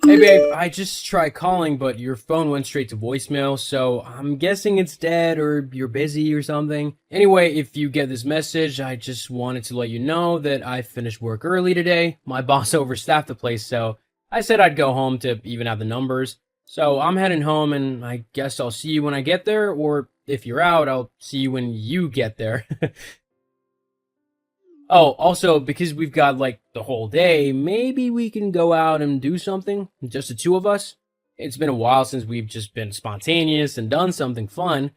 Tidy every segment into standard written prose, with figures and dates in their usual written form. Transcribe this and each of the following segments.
Hey babe, I just tried calling, but your phone went straight to voicemail, so I'm guessing it's dead or you're busy or something. Anyway, if you get this message, I just wanted to let you know that I finished work early today. My boss overstaffed the place, so I said I'd go home to even out the numbers. So I'm heading home, and I guess I'll see you when I get there, or if you're out, I'll see you when you get there. Oh, also, because we've got like the whole day, maybe we can go out and do something, just the two of us. It's been a while since we've just been spontaneous and done something fun.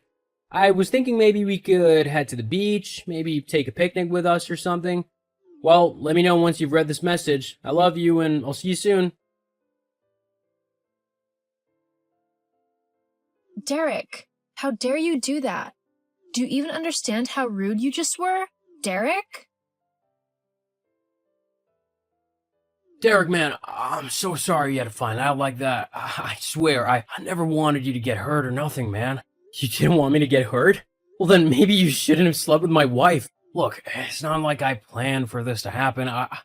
I was thinking maybe we could head to the beach, maybe take a picnic with us or something. Well, let me know once you've read this message. I love you, and I'll see you soon. Derek, how dare you do that? Do you even understand how rude you just were? Derek? Derek, man, I'm so sorry you had to find out like that. I swear, I never wanted you to get hurt or nothing, man. You didn't want me to get hurt? Well, then maybe you shouldn't have slept with my wife. Look, it's not like I planned for this to happen. I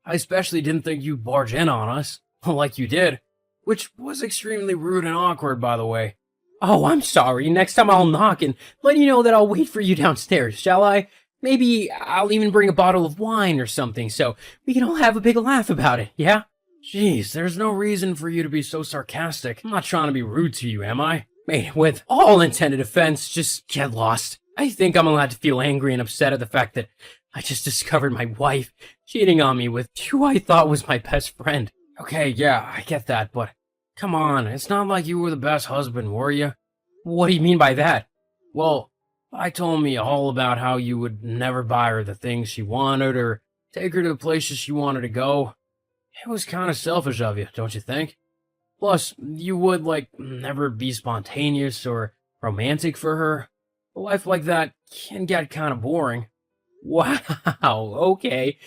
especially didn't think you'd barge in on us, like you did, which was extremely rude and awkward, by the way. Oh, I'm sorry. Next time I'll knock and let you know that I'll wait for you downstairs, shall I? Maybe I'll even bring a bottle of wine or something so we can all have a big laugh about it, yeah? Jeez, there's no reason for you to be so sarcastic. I'm not trying to be rude to you, am I? Mate, with all intended offense, just get lost. I think I'm allowed to feel angry and upset at the fact that I just discovered my wife cheating on me with who I thought was my best friend. Okay, yeah, I get that, but come on, it's not like you were the best husband, were you? What do you mean by that? Well, I told me all about how you would never buy her the things she wanted or take her to the places she wanted to go. It was kind of selfish of you, don't you think? Plus, you would, like, never be spontaneous or romantic for her. A life like that can get kind of boring. Wow, okay.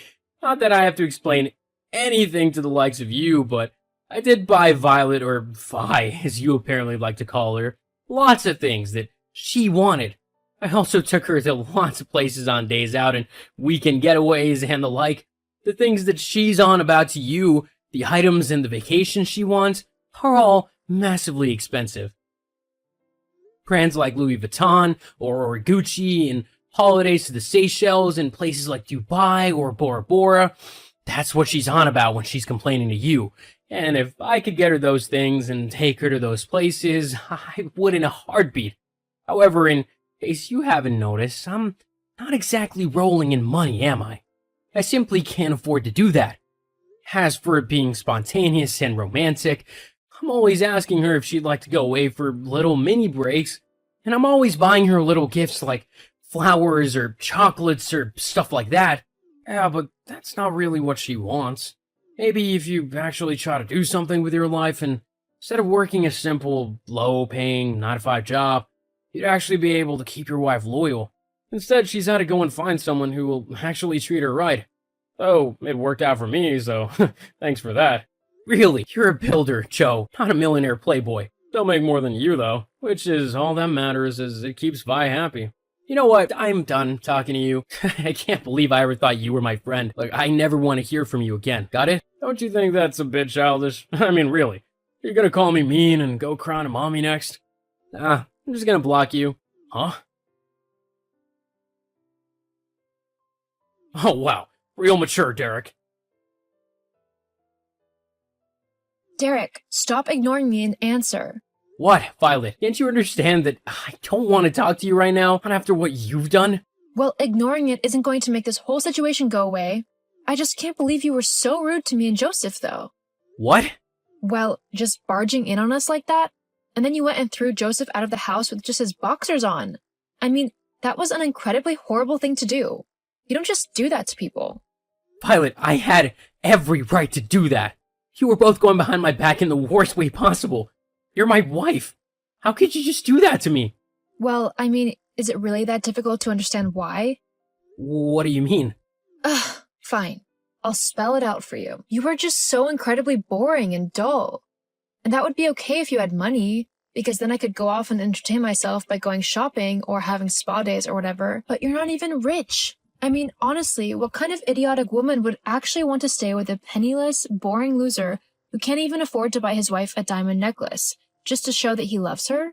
Not that I have to explain anything to the likes of you, but I did buy Violet, or Vi, as you apparently like to call her, lots of things that she wanted. I also took her to lots of places on days out and weekend getaways and the like. The things that she's on about to you, the items and the vacations she wants, are all massively expensive. Brands like Louis Vuitton or Gucci, and holidays to the Seychelles and places like Dubai or Bora Bora. That's what she's on about when she's complaining to you. And if I could get her those things and take her to those places, I would in a heartbeat. However, in case you haven't noticed, I'm not exactly rolling in money, am I? I simply can't afford to do that. As for it being spontaneous and romantic, I'm always asking her if she'd like to go away for little mini breaks, and I'm always buying her little gifts like flowers or chocolates or stuff like that. Yeah, but that's not really what she wants. Maybe if you actually try to do something with your life and instead of working a simple, low-paying 9-to-5 job, you'd actually be able to keep your wife loyal. Instead, she's had to go and find someone who will actually treat her right. Oh, it worked out for me, so thanks for that. Really, you're a builder, Joe, not a millionaire playboy. Don't make more than you, though, which is all that matters as it keeps Vi happy. You know what? I'm done talking to you. I can't believe I ever thought you were my friend. Like, I never want to hear from you again. Got it? Don't you think that's a bit childish? I mean, really. You're gonna call me mean and go cry to mommy next? I'm just gonna block you. Huh? Oh, wow. Real mature, Derek. Derek, stop ignoring me and answer. What, Violet? Can't you understand that I don't want to talk to you right now, not after what you've done? Well, ignoring it isn't going to make this whole situation go away. I just can't believe you were so rude to me and Joseph, though. What? Well, just barging in on us like that? And then you went and threw Joseph out of the house with just his boxers on. I mean, that was an incredibly horrible thing to do. You don't just do that to people. Violet, I had every right to do that. You were both going behind my back in the worst way possible. You're my wife. How could you just do that to me? Well, I mean, is it really that difficult to understand why? What do you mean? Ugh, fine. I'll spell it out for you. You were just so incredibly boring and dull. And that would be okay if you had money, because then I could go off and entertain myself by going shopping or having spa days or whatever, but you're not even rich. I mean, honestly, what kind of idiotic woman would actually want to stay with a penniless, boring loser who can't even afford to buy his wife a diamond necklace just to show that he loves her?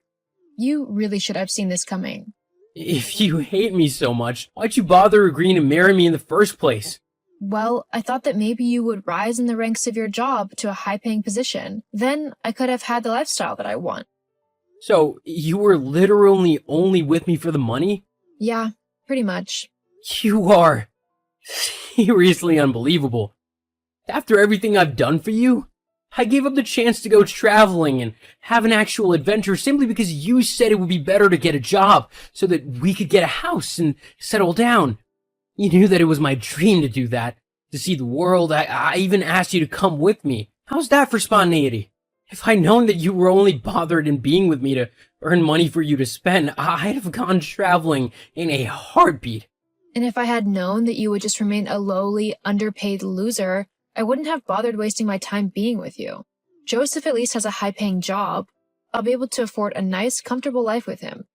You really should have seen this coming. If you hate me so much, why'd you bother agreeing to marry me in the first place? Well, I thought that maybe you would rise in the ranks of your job to a high-paying position. Then I could have had the lifestyle that I want. So, you were literally only with me for the money? Yeah, pretty much. You are seriously unbelievable. After everything I've done for you, I gave up the chance to go traveling and have an actual adventure simply because you said it would be better to get a job so that we could get a house and settle down. You knew that it was my dream to do that, to see the world. I even asked you to come with me. How's that for spontaneity? If I'd known that you were only bothered in being with me to earn money for you to spend, I'd have gone traveling in a heartbeat. And if I had known that you would just remain a lowly, underpaid loser, I wouldn't have bothered wasting my time being with you. Joseph at least has a high-paying job. I'll be able to afford a nice, comfortable life with him.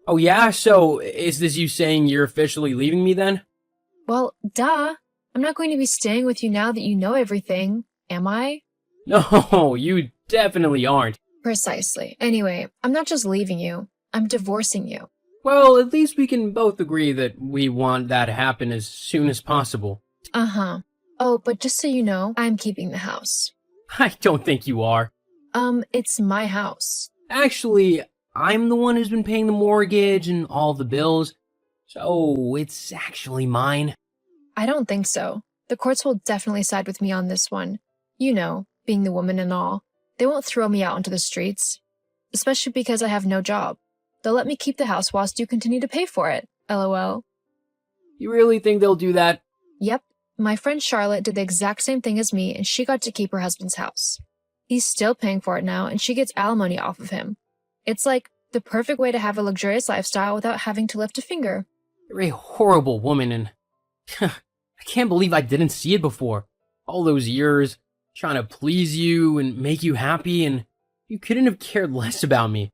Oh yeah? So, is this you saying you're officially leaving me then? Well, duh. I'm not going to be staying with you now that you know everything, am I? No, you definitely aren't. Precisely. Anyway, I'm not just leaving you. I'm divorcing you. Well, at least we can both agree that we want that to happen as soon as possible. Uh-huh. Oh, but just so you know, I'm keeping the house. I don't think you are. It's my house. Actually, I'm the one who's been paying the mortgage and all the bills, so it's actually mine. I don't think so. The courts will definitely side with me on this one. You know, being the woman and all. They won't throw me out onto the streets. Especially because I have no job. They'll let me keep the house whilst you continue to pay for it. LOL. You really think they'll do that? Yep. My friend Charlotte did the exact same thing as me and she got to keep her husband's house. He's still paying for it now and she gets alimony off of him. It's like the perfect way to have a luxurious lifestyle without having to lift a finger. You're a horrible woman and I can't believe I didn't see it before. All those years trying to please you and make you happy, and you couldn't have cared less about me.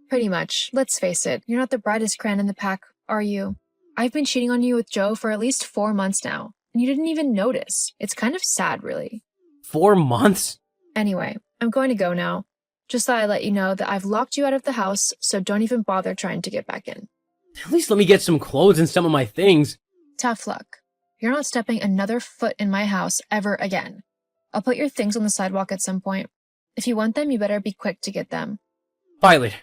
Pretty much. Let's face it, you're not the brightest crayon in the pack, are you? I've been cheating on you with Joe for at least 4 months now, and you didn't even notice. It's kind of sad, really. 4 months? Anyway, I'm going to go now. Just thought I'd let you know that I've locked you out of the house, so don't even bother trying to get back in. At least let me get some clothes and some of my things. Tough luck. You're not stepping another foot in my house ever again. I'll put your things on the sidewalk at some point. If you want them, you better be quick to get them. Violet,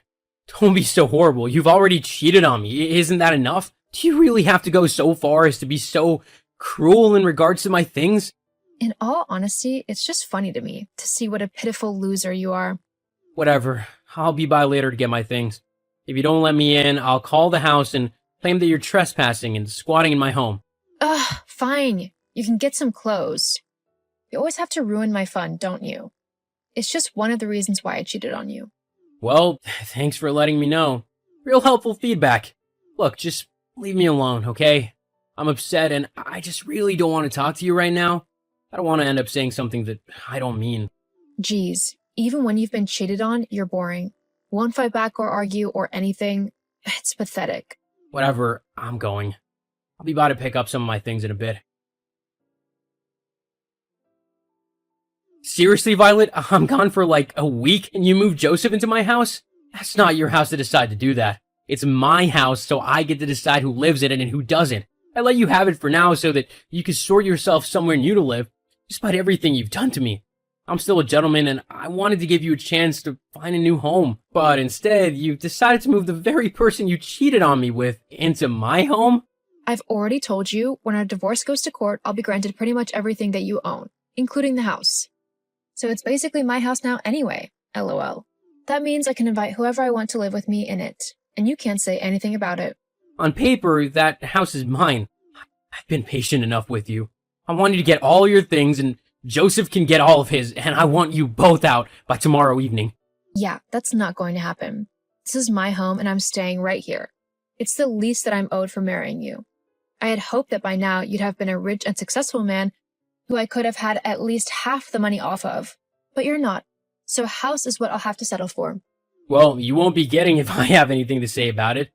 don't be so horrible. You've already cheated on me. Isn't that enough? Do you really have to go so far as to be so cruel in regards to my things? In all honesty, it's just funny to me to see what a pitiful loser you are. Whatever. I'll be by later to get my things. If you don't let me in, I'll call the house and claim that you're trespassing and squatting in my home. Ugh, fine. You can get some clothes. You always have to ruin my fun, don't you? It's just one of the reasons why I cheated on you. Well, thanks for letting me know. Real helpful feedback. Look, just leave me alone, okay? I'm upset and I just really don't want to talk to you right now. I don't want to end up saying something that I don't mean. Geez, even when you've been cheated on, you're boring. Won't fight back or argue or anything. It's pathetic. Whatever, I'm going. I'll be by to pick up some of my things in a bit. Seriously, Violet? I'm gone for like a week and you moved Joseph into my house? That's not your house to decide to do that. It's my house, so I get to decide who lives in it and who doesn't. I let you have it for now so that you can sort yourself somewhere new to live, despite everything you've done to me. I'm still a gentleman and I wanted to give you a chance to find a new home. But instead, you've decided to move the very person you cheated on me with into my home? I've already told you, when our divorce goes to court, I'll be granted pretty much everything that you own, including the house. So it's basically my house now anyway, LOL. That means I can invite whoever I want to live with me in it, and you can't say anything about it. On paper, that house is mine. I've been patient enough with you. I want you to get all your things, and Joseph can get all of his, and I want you both out by tomorrow evening. Yeah, that's not going to happen. This is my home, and I'm staying right here. It's the least that I'm owed for marrying you. I had hoped that by now you'd have been a rich and successful man who I could have had at least half the money off of. But you're not. So a house is what I'll have to settle for. Well, you won't be getting if I have anything to say about it.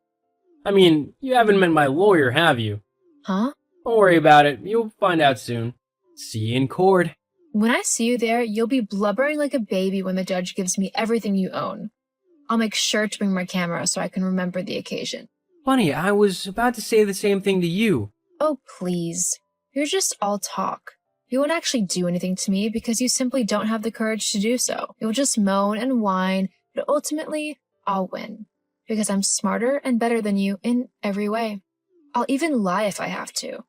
I mean, you haven't met my lawyer, have you? Huh? Don't worry about it. You'll find out soon. See you in court. When I see you there, you'll be blubbering like a baby when the judge gives me everything you own. I'll make sure to bring my camera so I can remember the occasion. Funny, I was about to say the same thing to you. Oh, please. You're just all talk. You won't actually do anything to me because you simply don't have the courage to do so. You'll just moan and whine, but ultimately, I'll win. Because I'm smarter and better than you in every way. I'll even lie if I have to.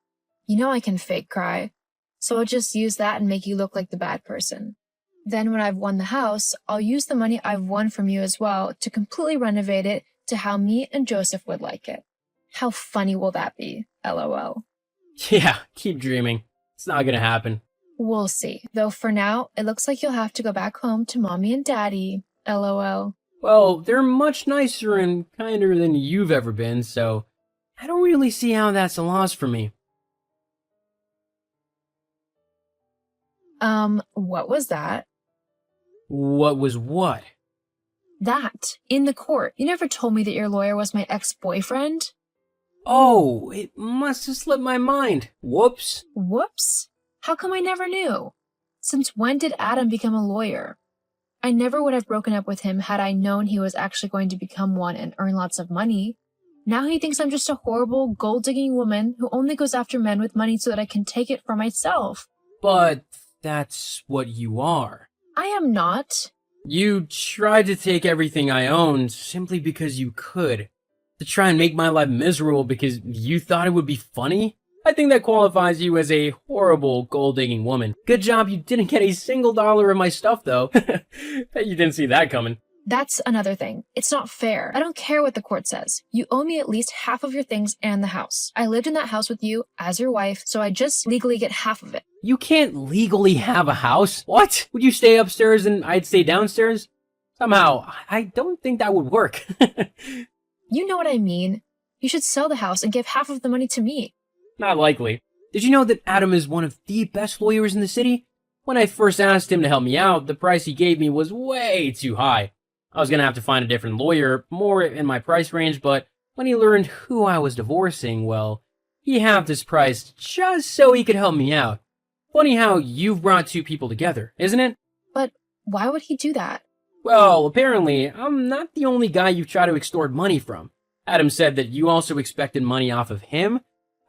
You know I can fake cry, so I'll just use that and make you look like the bad person. Then when I've won the house, I'll use the money I've won from you as well to completely renovate it to how me and Joseph would like it. How funny will that be? LOL. Yeah, keep dreaming. It's not gonna happen. We'll see. Though for now, it looks like you'll have to go back home to Mommy and Daddy. LOL. Well, they're much nicer and kinder than you've ever been, so I don't really see how that's a loss for me. What was that? What was what? That. In the court. You never told me that your lawyer was my ex-boyfriend? Oh, it must have slipped my mind. Whoops. Whoops. How come I never knew? Since when did Adam become a lawyer? I never would have broken up with him had I known he was actually going to become one and earn lots of money. Now he thinks I'm just a horrible, gold-digging woman who only goes after men with money so that I can take it for myself. But that's what you are. I am not. You tried to take everything I owned simply because you could. To try and make my life miserable because you thought it would be funny? I think that qualifies you as a horrible gold-digging woman. Good job you didn't get a single dollar of my stuff, though. Bet you didn't see that coming. That's another thing. It's not fair. I don't care what the court says. You owe me at least half of your things and the house. I lived in that house with you as your wife, so I just legally get half of it. You can't legally have a house. What? Would you stay upstairs and I'd stay downstairs? Somehow, I don't think that would work. You know what I mean. You should sell the house and give half of the money to me. Not likely. Did you know that Adam is one of the best lawyers in the city? When I first asked him to help me out, the price he gave me was way too high. I was gonna have to find a different lawyer, more in my price range, but when he learned who I was divorcing, well, he halved his price just so he could help me out. Funny how you've brought two people together, isn't it? But why would he do that? Well, apparently, I'm not the only guy you've tried to extort money from. Adam said that you also expected money off of him.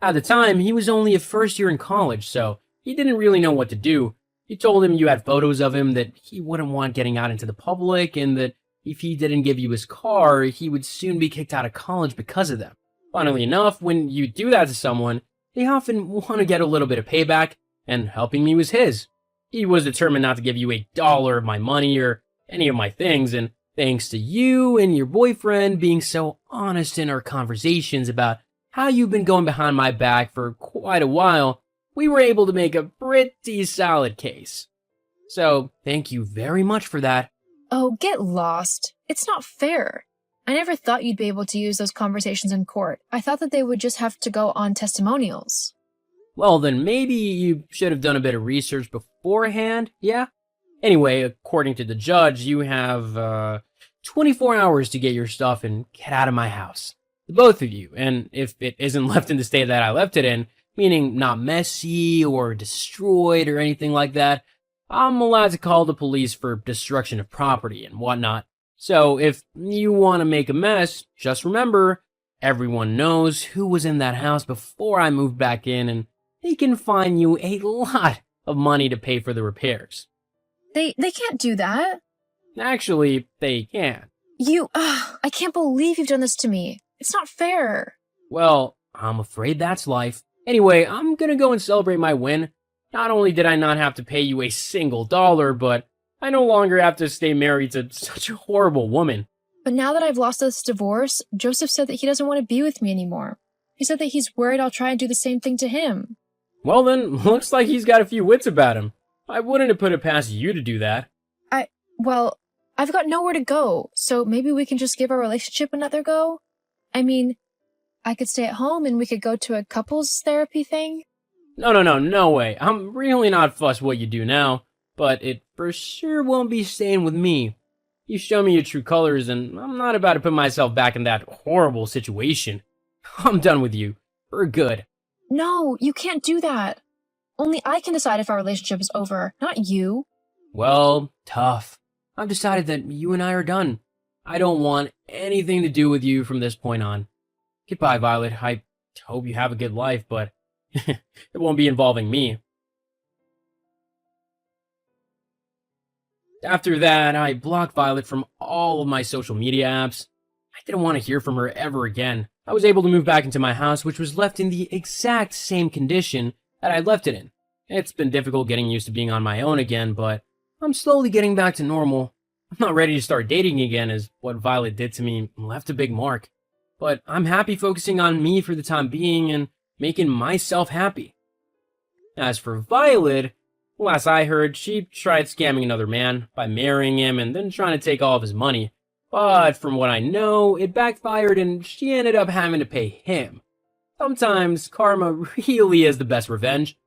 At the time, he was only a first year in college, so he didn't really know what to do. You told him you had photos of him that he wouldn't want getting out into the public, and that if he didn't give you his car, he would soon be kicked out of college because of them. Funnily enough, when you do that to someone, they often want to get a little bit of payback, and helping me was his. He was determined not to give you $1 of my money or any of my things, and thanks to you and your boyfriend being so honest in our conversations about how you've been going behind my back for quite a while, we were able to make a pretty solid case. So, thank you very much for that. Oh, get lost. It's not fair. I never thought you'd be able to use those conversations in court. I thought that they would just have to go on testimonials. Well, then maybe you should have done a bit of research beforehand, yeah? Anyway, according to the judge, you have 24 hours to get your stuff and get out of my house. The both of you, and if it isn't left in the state that I left it in, meaning not messy or destroyed or anything like that, I'm allowed to call the police for destruction of property and whatnot. So if you want to make a mess, just remember, everyone knows who was in that house before I moved back in, and they can fine you a lot of money to pay for the repairs. They can't do that. Actually, they can. I can't believe you've done this to me. It's not fair. Well, I'm afraid that's life. Anyway, I'm gonna go and celebrate my win. Not only did I not have to pay you a single dollar, but I no longer have to stay married to such a horrible woman. But now that I've lost this divorce, Joseph said that he doesn't want to be with me anymore. He said that he's worried I'll try and do the same thing to him. Well then, looks like he's got a few wits about him. I wouldn't have put it past you to do that. Well, I've got nowhere to go, so maybe we can just give our relationship another go? I mean, I could stay at home and we could go to a couples therapy thing. No way. I'm really not fussed what you do now, but it for sure won't be staying with me. You show me your true colors, and I'm not about to put myself back in that horrible situation. I'm done with you. For good. No, you can't do that. Only I can decide if our relationship is over, not you. Well, tough. I've decided that you and I are done. I don't want anything to do with you from this point on. Goodbye, Violet. I hope you have a good life, but it won't be involving me. After that, I blocked Violet from all of my social media apps. I didn't want to hear from her ever again. I was able to move back into my house, which was left in the exact same condition that I left it in. It's been difficult getting used to being on my own again, but I'm slowly getting back to normal. I'm not ready to start dating again, as what Violet did to me left a big mark. But I'm happy focusing on me for the time being and making myself happy. As for Violet, last I heard, she tried scamming another man by marrying him and then trying to take all of his money. But from what I know, it backfired and she ended up having to pay him. Sometimes karma really is the best revenge.